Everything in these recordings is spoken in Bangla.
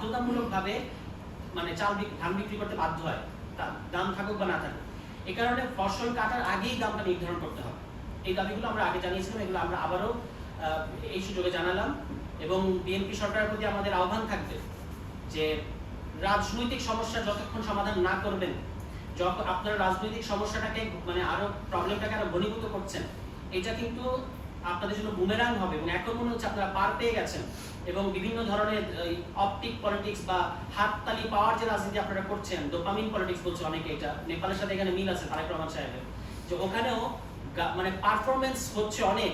বাধ্যতামূলকভাবে মানে ধান বিক্রি করতে বাধ্য হয়, দাম থাকুক বা না থাকুক। এই কারণে ফসল কাটার আগেই দামটা নির্ধারণ করতে হবে। এই দাবিগুলো আমরা আগে জানিয়েছিলাম, এগুলো আমরা আবারও এই সুযোগে জানালাম। এবং বিএনপি সরকারের প্রতি আমাদের আহ্বান থাকবে যে রাজনৈতিক সমস্যা যতক্ষণ সমাধান না করবেন, যখন আপনারা রাজনৈতিক সমস্যাটাকে মানে আরো প্রবলেমটাকে আরো ঘনীভূত করছেন, এটা কিন্তু আপনাদের জন্য বুমেরাং হবে। এবং এখন মনে হচ্ছে আপনারা পার পেয়ে গেছেন এবং বিভিন্ন ধরনের অপটিক পলিটিক্স বা হাততালি পাওয়ার যে রাজনীতি আপনারা করছেন, ডোপামিন পলিটিক্স বলছে অনেকে, এটা নেপালের সাথে এখানে মিল আছে তারেক রহমান সাহেবের, যে ওখানেও মানে পারফরমেন্স হচ্ছে অনেক,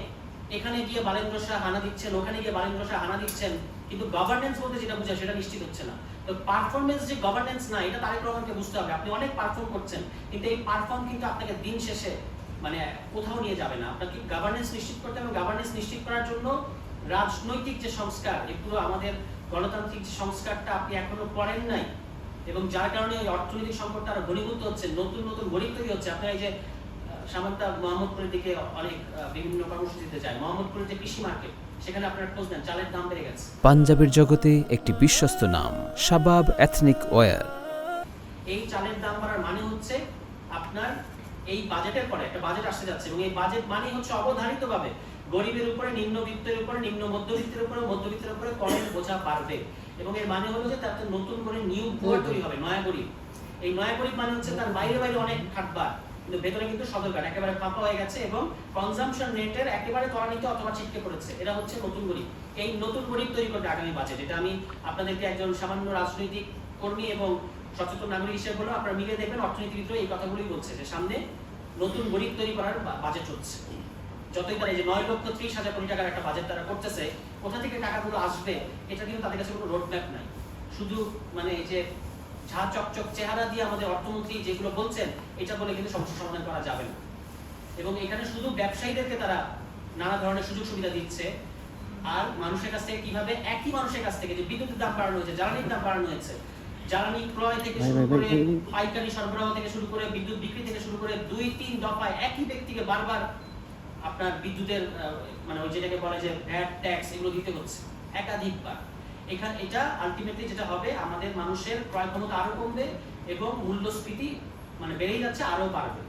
এখানে গিয়ে বালেন্দ্র শাহ হানা দিচ্ছেন, ওখানে গিয়ে বালেন্দ্র শাহ হানা দিচ্ছেন, কিন্তু গভর্নেন্স বলতে যেটা বোঝায় সেটা নিশ্চিত হচ্ছে না। তো পারফরমেন্স যে গভর্নেন্স না, এটা তারেক রহমানকে বুঝতে হবে। আপনি অনেক পারফর্ম করছেন, কিন্তু এই পারফর্ম কিন্তু আপনাকে দিন শেষে মানে কোথাও নিয়ে যাবে না। আপনাকে গভর্নেন্স নিশ্চিত করতে হবে। গভর্নেন্স নিশ্চিত করার জন্য রাজনৈতিক যে সংস্কার, এই পুরো আমাদের গণতান্ত্রিক যে সংস্কারটা আপনি এখনো করেন নাই, এবং যার কারণে এই অর্থনৈতিক সংকটটা আরো ঘনীভূত হচ্ছে, নতুন নতুন গরিব তৈরি হচ্ছে। আপনার এই যে সামান্তা মোহাম্মদপুরের দিকে অনেক বিভিন্ন কর্মসূচিতে যায়, মোহাম্মদপুরের যে কৃষি মার্কেট, সেখানে আপনারা খোঁজ নেন, চালের দাম বেড়ে গেছে। পাঞ্জাবের জগতে একটি বিশ্বস্ত নাম শাবাব এথনিক ওয়্যার। এই চালের দাম বাড়ার মানে হচ্ছে আপনার এই বাজেটের পরে একটা বাজেট আসতে যাচ্ছে, এবং এই বাজেট মানে হচ্ছে অবধারিতভাবে গরিবের উপরে, নিম্নবিত্তের উপরে, নিম্ন মধ্যবিত্তের উপরে, মধ্যবিত্তের উপরে করের বোঝা বাড়বে। এবং এর মানে হলো যে তাতে নতুন করে নিউ ভোট তৈরি হবে, নয়া গরিব। এই নয়া গরিব মানে হচ্ছে তার বাইরে বাইরে অনেক খাটবার, কিন্তু ভেতরে কিন্তু সদরঘাট একেবারে ফাঁপা হয়ে গেছে এবং কনজাম্পশন রেটের একেবারে তলানিতে অথবা ছিটকে পড়েছে। এরা হচ্ছে নতুন গরিব। এই নতুন গরিব তৈরি করবে আগামী বাজেট। এটা আমি আপনাদেরকে একজন সামান্য রাজনৈতিক কর্মী এবং সচেতন নাগরিক হিসেবে বলবো, আপনারা মিলে দেখবেন অর্থনীতিবিদরা এই কথাগুলোই বলছে যে সামনে নতুন গরিব তৈরি করার বাজেট হচ্ছে। যতই তারা এই যে 9,30,000 কোটি টাকার একটা বাজেট তারা করতেছে, কোথা থেকে টাকাগুলো আসবে এটা কিন্তু তাদের কাছে কোনো রোডম্যাপ নাই। শুধু মানে এই যে ঝা চকচক চেহারা দিয়ে আমাদের অর্থমন্ত্রী যেগুলো বলছেন, এটা বলে কিন্তু সমস্যা সমাধান করা যাবে না। এবং এখানে শুধু ব্যবসায়ীদেরকে তারা নানা ধরনের সুযোগ সুবিধা দিচ্ছে, আর মানুষের কাছ থেকে কিভাবে একই মানুষের কাছ থেকে যে বিদ্যুতের দাম বাড়ানো হয়েছে, জ্বালানির দাম বাড়ানো হয়েছে, জ্বালানি ক্রয় থেকে শুরু করে পাইকারি সরবরাহ থেকে শুরু করে বিদ্যুৎ বিক্রি থেকে শুরু করে 2-3 দফায় একই ব্যক্তিকে বারবার আপনার বিদ্যুতের মানে ওই যেটাকে বলে যে ভ্যাট ট্যাক্স, এগুলো দিতে হচ্ছে একাধিকবার। এখানে এটা আলটিমেটলি যেটা হবে, আমাদের মানুষের ক্রয় ক্ষমতা আরো কমবে এবং মূল্যস্ফীতি মানে বেড়েই যাচ্ছে, আরো বাড়বে।